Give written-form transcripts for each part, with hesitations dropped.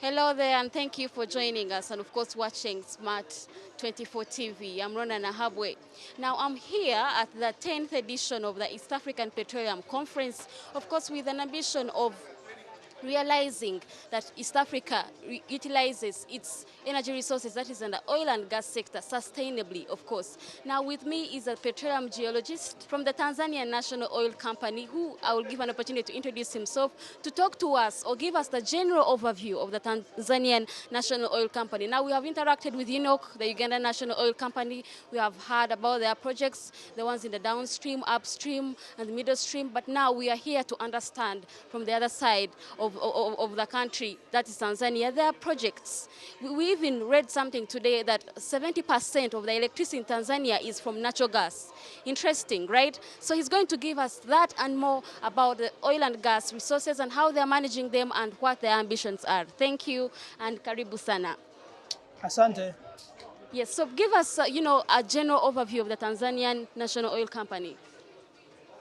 Hello there, and thank you for joining us and, of course, watching Smart 24 TV. I'm Ronah Nahabwe. Now, I'm here at the 10th edition of the East African Petroleum Conference, of course, with an ambition of realizing that East Africa utilizes its energy resources, that is in the oil and gas sector, sustainably, of course. Now with me is a petroleum geologist from the Tanzania National Oil Company, who I will give an opportunity to introduce himself to talk to us or give us the general overview of the Tanzanian National Oil Company. Now we have interacted with Enoch, the Ugandan National Oil Company. We have heard about their projects, the ones in the downstream, upstream, and the middle stream, but now we are here to understand from the other side of the country, that is Tanzania, there are projects. We even read something today that 70% of the electricity in Tanzania is from natural gas. Interesting, right? So he's going to give us that and more about the oil and gas resources and how they're managing them and what their ambitions are. Thank you, and karibu sana. Asante. Yes, so give us, a general overview of the Tanzanian National Oil Company.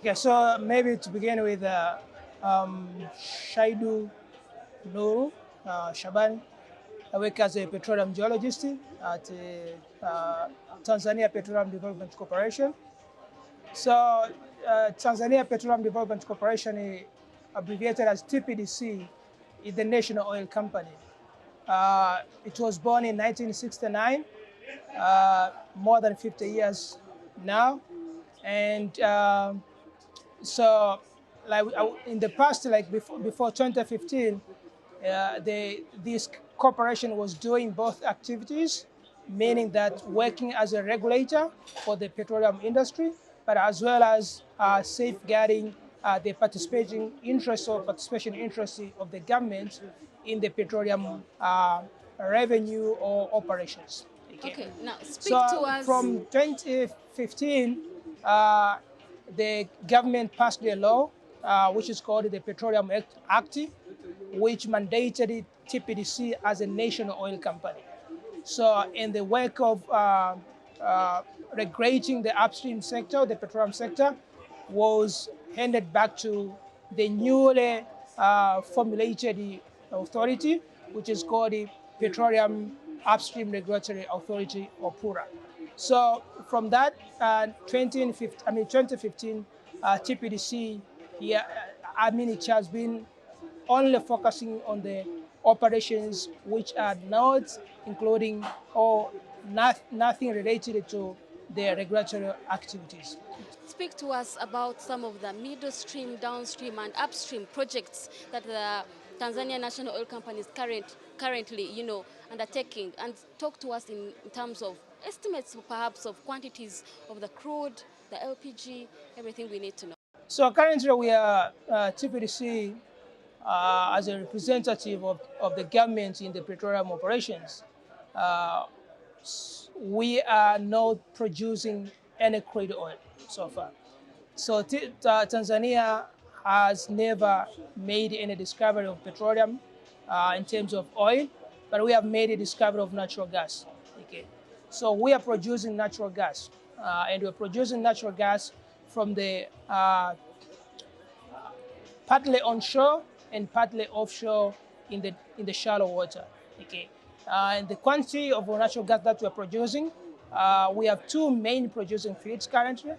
Okay, so maybe to begin with, Shaidu Nuru, Shaban. I work as a petroleum geologist at Tanzania Petroleum Development Corporation. So Tanzania Petroleum Development Corporation, abbreviated as TPDC, is the national oil company. It was born in 1969, more than 50 years now, and so, like in the past, like before 2015, this corporation was doing both activities, meaning that working as a regulator for the petroleum industry, but as well as safeguarding the participation interest of the government in the petroleum revenue or operations. Okay, now speak So to us. from 2015, the government passed a law, which is called the Petroleum Act, which mandated TPDC as a national oil company. So in the work of regulating the upstream sector, the petroleum sector, was handed back to the newly formulated authority, which is called the Petroleum Upstream Regulatory Authority, or PURA. So from that, 2015, TPDC, yeah, it has been only focusing on the operations which are not including or nothing related to the regulatory activities. Speak to us about some of the middle stream, downstream, and upstream projects that the Tanzania National Oil Company is currently, undertaking, and talk to us in terms of estimates, perhaps, of quantities of the crude, the LPG, everything we need to know. So currently we are TPDC as a representative of the government in the petroleum operations. We are not producing any crude oil so far. So Tanzania has never made any discovery of petroleum in terms of oil, but we have made a discovery of natural gas. Okay, so we are producing natural gas, and we're producing natural gas from the partly onshore and partly offshore in the shallow water. Okay, and the quantity of natural gas that we're producing, we have two main producing fields currently.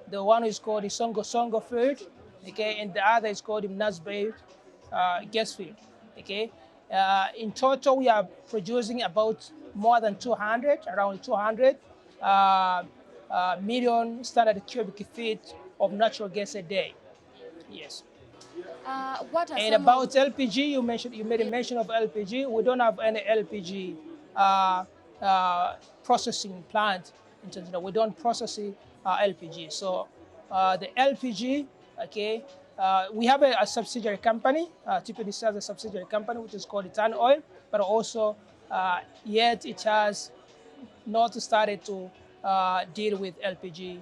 The one is called the Songo Songo field, okay, and the other is called the Nahabwe gas field. Okay, in total we are producing about more than 200, around 200 million standard cubic feet of natural gas a day. Yes. What are And some about of, LPG, you made a mention of LPG. We don't have any LPG processing plant in Tanzania. We don't process LPG. So the LPG, okay, we have a subsidiary company, TPDC has a subsidiary company, which is called Tan Oil, but also yet it has not started to deal with LPG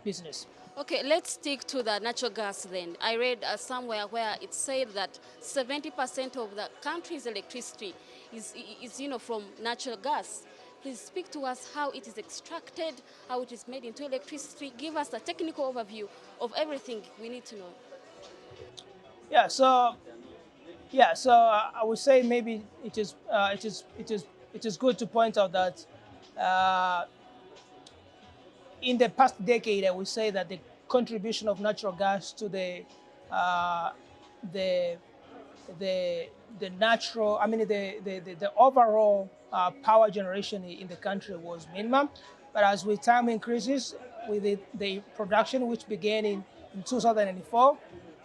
business. Okay, let's stick to the natural gas then. I read somewhere where it said that 70% of the country's electricity is from natural gas. Please speak to us how it is extracted, how it is made into electricity. Give us a technical overview of everything we need to know. Yeah, so Yeah, so I would say maybe it is good to point out that uh, in the past decade, I would say that the contribution of natural gas to uh, the the natural, I mean the overall power generation in the country was minimum. But as with time increases, with the production which began in 2004,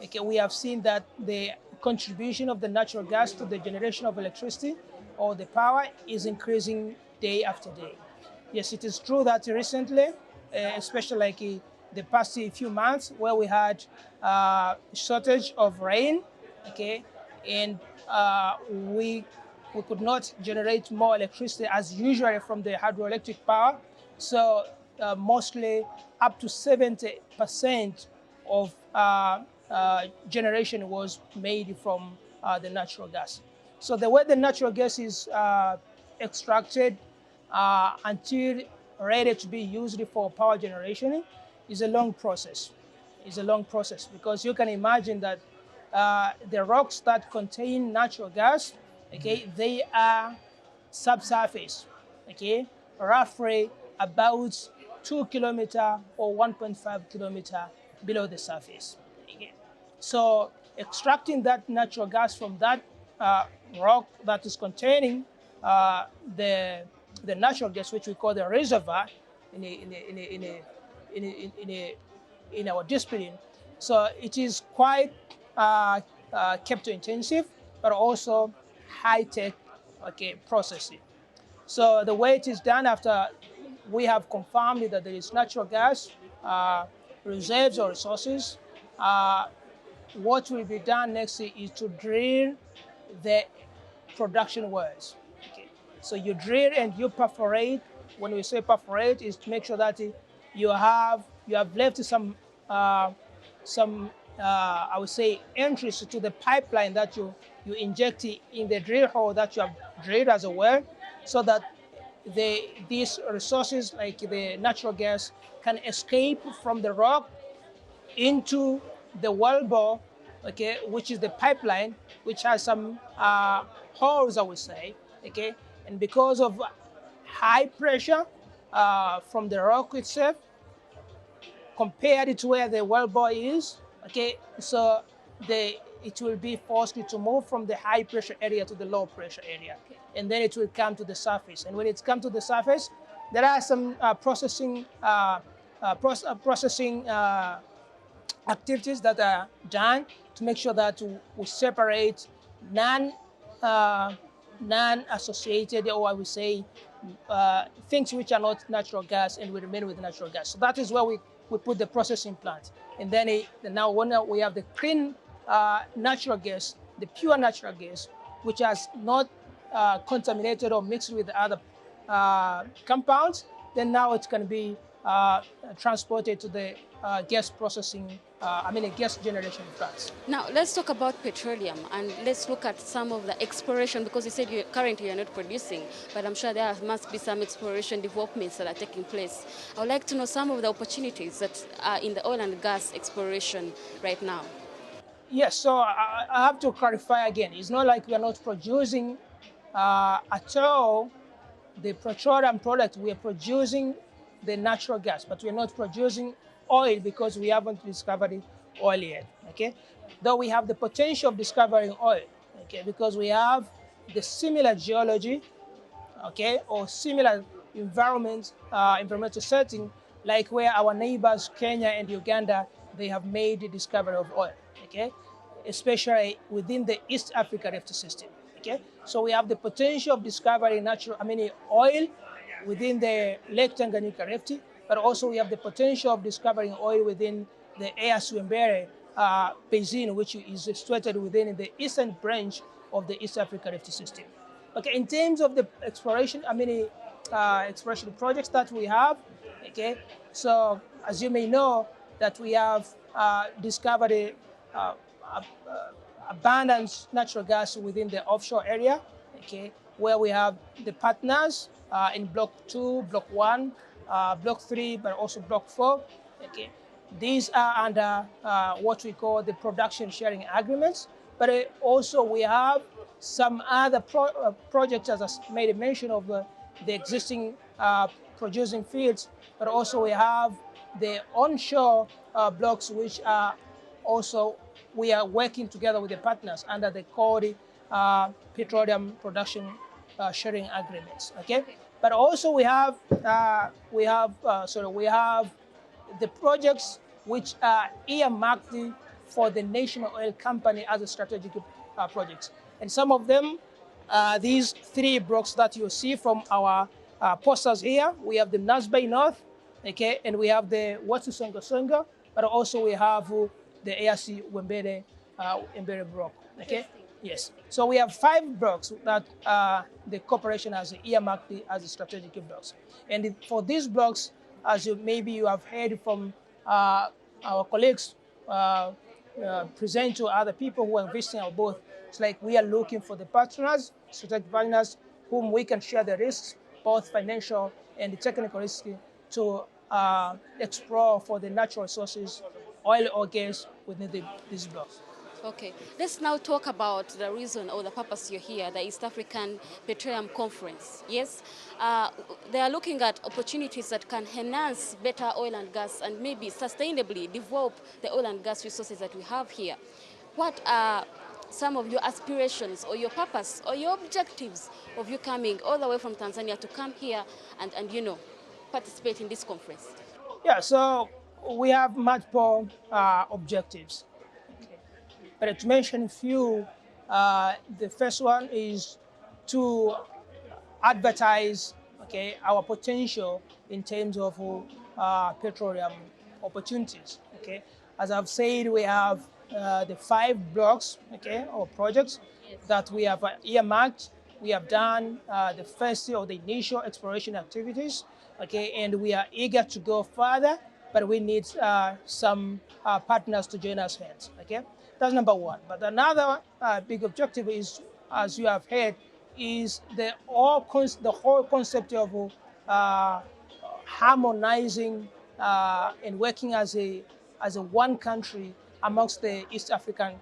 okay, we have seen that the contribution of the natural gas to the generation of electricity or the power is increasing day after day. Yes, it is true that recently, especially like the past few months, where we had shortage of rain, okay, and we could not generate more electricity as usual from the hydroelectric power. So mostly up to 70% of generation was made from the natural gas. So the way the natural gas is extracted until ready to be used for power generation is a long process. It's a long process because you can imagine that the rocks that contain natural gas, okay, they are subsurface, okay, roughly about 2 kilometer or 1.5 kilometer below the surface. Okay. So extracting that natural gas from that uh, rock that is containing uh, the the natural gas, which we call the reservoir, in a, in a, in a, in a, in a, in a, in our discipline. So it is quite capital intensive, but also high tech, okay, processing. So the way it is done after we have confirmed that there is natural gas reserves or resources, uh, what will be done next is to drill the production wells. Okay. So you drill and you perforate. When we say perforate, is to make sure that you have left some I would say entries to the pipeline that you inject in the drill hole that you have drilled as a well, so that these resources like the natural gas can escape from the rock into the well bore, okay, which is the pipeline, which has some holes, I would say, okay, and because of high pressure from the rock itself, compared to where the well bore is, okay, so it will be forced to move from the high pressure area to the low pressure area, and then it will come to the surface. And when it's come to the surface, there are some processing activities that are done to make sure that we separate non uh, non-associated, or I would say things which are not natural gas, and we remain with natural gas. So that is where we put the processing plant. And then now when we have the clean natural gas, the pure natural gas, which has not contaminated or mixed with other compounds, then now it can be transported to the gas processing, a gas generation plants. Now, let's talk about petroleum and let's look at some of the exploration, because you said currently you're not producing, but I'm sure there must be some exploration developments that are taking place. I would like to know some of the opportunities that are in the oil and gas exploration right now. Yes, so I have to clarify again. It's not like we are not producing at all the petroleum product. We are producing the natural gas, but we're not producing oil because we haven't discovered oil yet, okay? Though we have the potential of discovering oil, okay, because we have the similar geology, okay, or similar environmental setting, like where our neighbors, Kenya and Uganda, they have made the discovery of oil, okay, especially within the East Africa Rift System, okay. So we have the potential of discovering oil within the Lake Tanganyika Rift, but also we have the potential of discovering oil within the Eyasi basin, which is situated within the eastern branch of the East Africa Rift System. Okay, in terms of the exploration, exploration projects that we have, okay, so as you may know, that we have discovered uh, abundant natural gas within the offshore area, okay, where we have the partners in Block 2, Block 1, Block 3, but also Block 4, okay. These are under what we call the production sharing agreements, But also we have some other projects, as I made a mention of the existing producing fields, but also we have the onshore blocks, which are also we are working together with the partners under the Code Petroleum Production Sharing Agreements. Okay, but also we have the projects which are earmarked for the national oil company as a strategic projects. And some of them, these three blocks that you see from our posters here, we have the Nahabwe North, okay, and we have the Watu Songa Songa, but also we have the ARC Wembere block, okay? Yes. So we have 5 blocks that the corporation has earmarked as a strategic blocks. And for these blocks, as maybe you have heard from our colleagues present to other people who are visiting our booth, it's like we are looking for the partners, strategic partners, whom we can share the risks, both financial and the technical risks, to explore for the natural resources, oil or gas within these blocks. Okay, let's now talk about the reason or the purpose you're here, the East African Petroleum Conference. Yes, they are looking at opportunities that can enhance better oil and gas and maybe sustainably develop the oil and gas resources that we have here. What are some of your aspirations or your purpose or your objectives of you coming all the way from Tanzania to come here and participate in this conference? Yeah, so we have multiple objectives. But to mention a few, the first one is to advertise, okay, our potential in terms of petroleum opportunities. Okay, as I've said, we have the 5 blocks, okay, or projects that we have earmarked. We have done the first or the initial exploration activities, okay, and we are eager to go further, but we need some partners to join us hands, okay. That's number one. But another big objective is, as you have heard, is the whole concept of harmonizing and working as a one country amongst the East African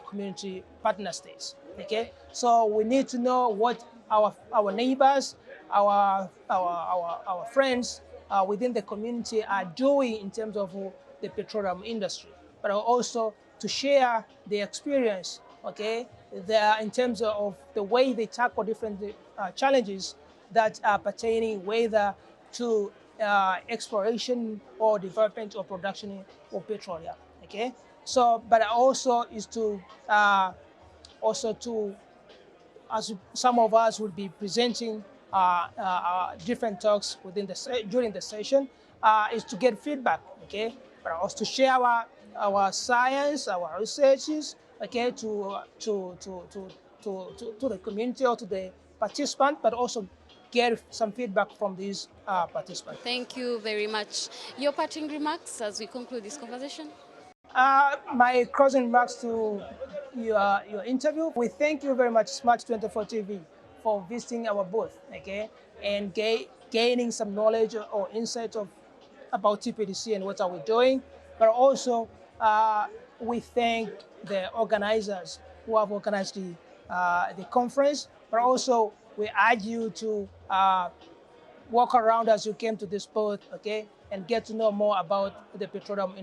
community partner states. Okay, so we need to know what our neighbors, our friends within the community are doing in terms of the petroleum industry, but also to share the experience, okay, in terms of the way they tackle different challenges that are pertaining whether to exploration or development or production of petroleum, okay. So, but also is to as some of us will be presenting different talks during the session, is to get feedback, okay, but also to share our science, our researches, okay, to the community or to the participant, but also get some feedback from these participants. Thank you very much. Your parting remarks as we conclude this conversation? My closing remarks to your interview. We thank you very much, Smart24 TV, for visiting our booth, okay, and gaining some knowledge or insight about TPDC and what are we doing. But also, we thank the organizers who have organized the conference. But also, we urge you to walk around as you came to this booth, okay, and get to know more about the petroleum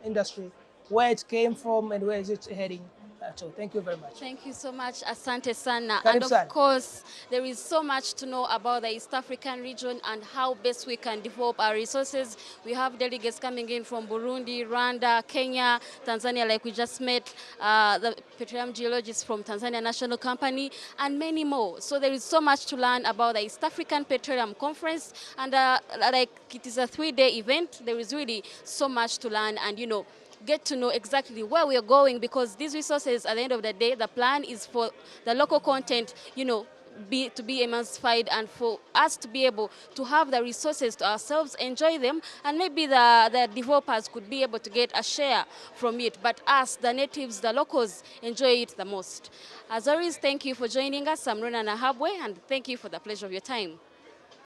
industry, where it came from and where is it heading to. Thank you very much. Thank you so much, Asante Sana. Karibu And of sana. course, there is so much to know about the East African region and how best we can develop our resources. We have delegates coming in from Burundi, Rwanda, Kenya, Tanzania, like we just met, the petroleum geologists from Tanzania National Company, and many more. So there is so much to learn about the East African Petroleum Conference, and like it is a 3-day event. There is really so much to learn and, get to know exactly where we are going, because these resources, at the end of the day, the plan is for the local content, to be emancipated, and for us to be able to have the resources to ourselves, enjoy them, and maybe the developers could be able to get a share from it. But us, the natives, the locals, enjoy it the most. As always, thank you for joining us. I'm Ronah Nahabwe, and thank you for the pleasure of your time.